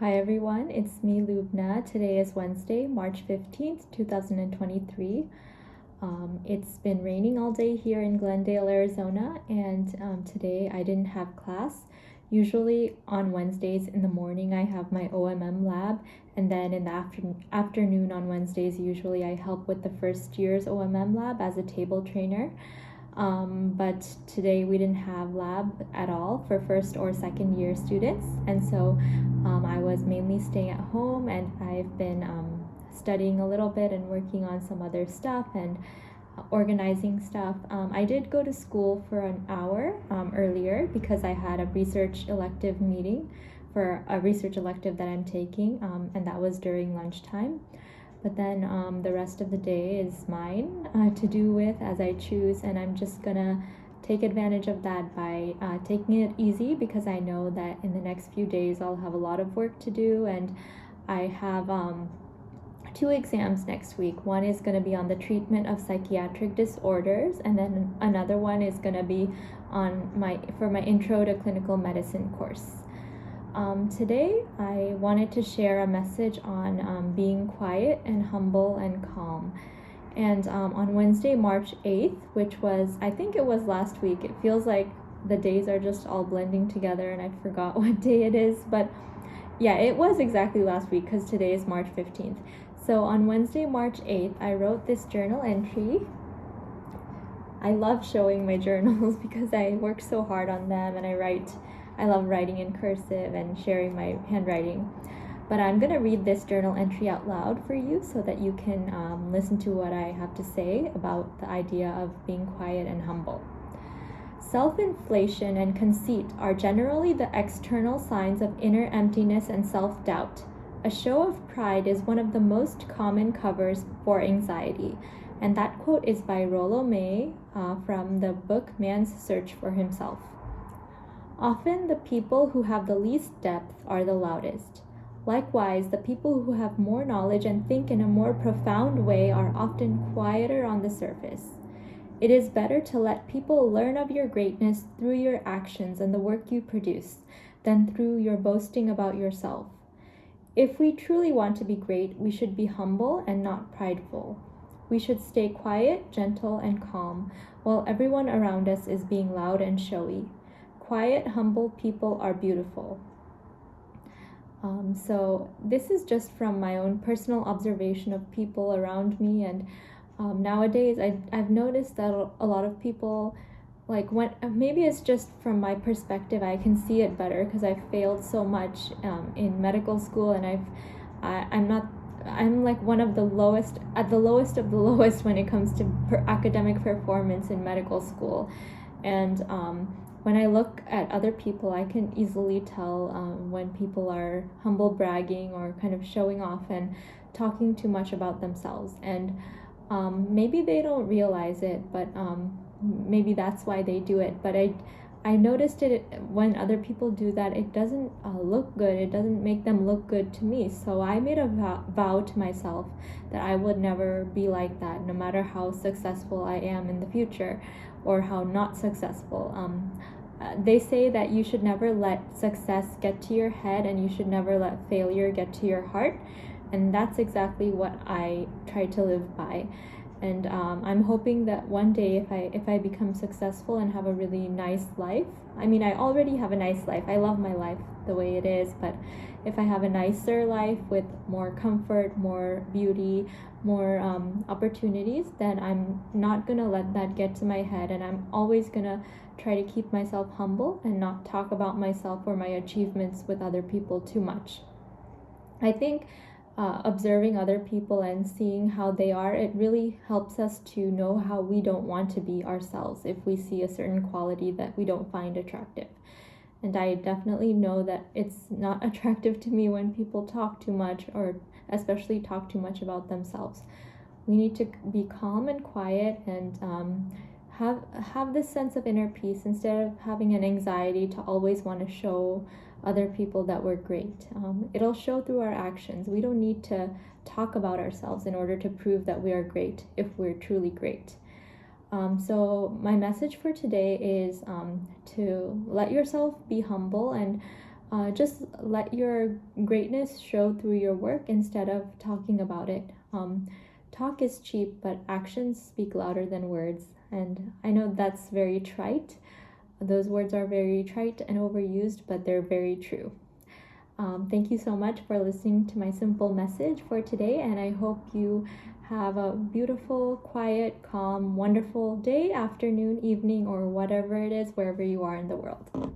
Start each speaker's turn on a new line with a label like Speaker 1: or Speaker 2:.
Speaker 1: Hi everyone, it's me Lubna. Today is Wednesday, March 15th, 2023. It's been raining all day here in Glendale, Arizona, and today I didn't have class. Usually on Wednesdays in the morning I have my OMM lab, and then in the afternoon on Wednesdays usually I help with the first year's OMM lab as a table trainer. But today we didn't have lab at all for first or second year students, and so I was mainly staying at home, and I've been studying a little bit and working on some other stuff and organizing stuff. I did go to school for an hour earlier because I had a research elective meeting for a research elective that I'm taking, and that was during lunchtime. But then the rest of the day is mine to do with as I choose, and I'm just gonna take advantage of that by taking it easy, because I know that in the next few days I'll have a lot of work to do, and I have 2 exams next week. One is going to be on the treatment of psychiatric disorders, and then another one is going to be on my intro to clinical medicine course. Today I wanted to share a message on being quiet and humble and calm. And on Wednesday, March 8th, which was, I think it was last week, it feels like the days are just all blending together and I forgot what day it is, but yeah, it was exactly last week because today is March 15th. So on Wednesday, March 8th, I wrote this journal entry. I love showing my journals because I work so hard on them, and I love writing in cursive and sharing my handwriting. But I'm going to read this journal entry out loud for you so that you can listen to what I have to say about the idea of being quiet and humble. Self-inflation and conceit are generally the external signs of inner emptiness and self-doubt. A show of pride is one of the most common covers for anxiety. And that quote is by Rollo May from the book Man's Search for Himself. Often the people who have the least depth are the loudest. Likewise, the people who have more knowledge and think in a more profound way are often quieter on the surface. It is better to let people learn of your greatness through your actions and the work you produce than through your boasting about yourself. If we truly want to be great, we should be humble and not prideful. We should stay quiet, gentle, and calm, while everyone around us is being loud and showy. Quiet, humble people are beautiful. So this is just from my own personal observation of people around me, and nowadays I've noticed that a lot of people, like, when maybe it's just from my perspective, I can see it better because I've failed so much in medical school, and I'm like one of the lowest of the lowest when it comes to academic performance in medical school. And when I look at other people, I can easily tell when people are humble bragging or kind of showing off and talking too much about themselves. And maybe they don't realize it, but maybe that's why they do it. But I noticed it when other people do that, it doesn't look good. It doesn't make them look good to me. So I made a vow to myself that I would never be like that, no matter how successful I am in the future or how not successful. They say that you should never let success get to your head, and you should never let failure get to your heart. And that's exactly what I try to live by. And I'm hoping that one day, if I become successful and have a really nice life, I mean, I already have a nice life. I love my life the way it is, but if I have a nicer life with more comfort, more beauty, more opportunities, then I'm not gonna let that get to my head, and I'm always gonna try to keep myself humble and not talk about myself or my achievements with other people too much. I think observing other people and seeing how they are, it really helps us to know how we don't want to be ourselves if we see a certain quality that we don't find attractive. And I definitely know that it's not attractive to me when people talk too much, or especially talk too much about themselves. We need to be calm and quiet and have this sense of inner peace instead of having an anxiety to always want to show other people that we're great. It'll show through our actions. We don't need to talk about ourselves in order to prove that we are great if we're truly great. So my message for today is to let yourself be humble and just let your greatness show through your work instead of talking about it. Talk is cheap, but actions speak louder than words. And I know that's very trite. Those words are very trite and overused, but they're very true. Thank you so much for listening to my simple message for today, and I hope you have a beautiful, quiet, calm, wonderful day, afternoon, evening, or whatever it is, wherever you are in the world.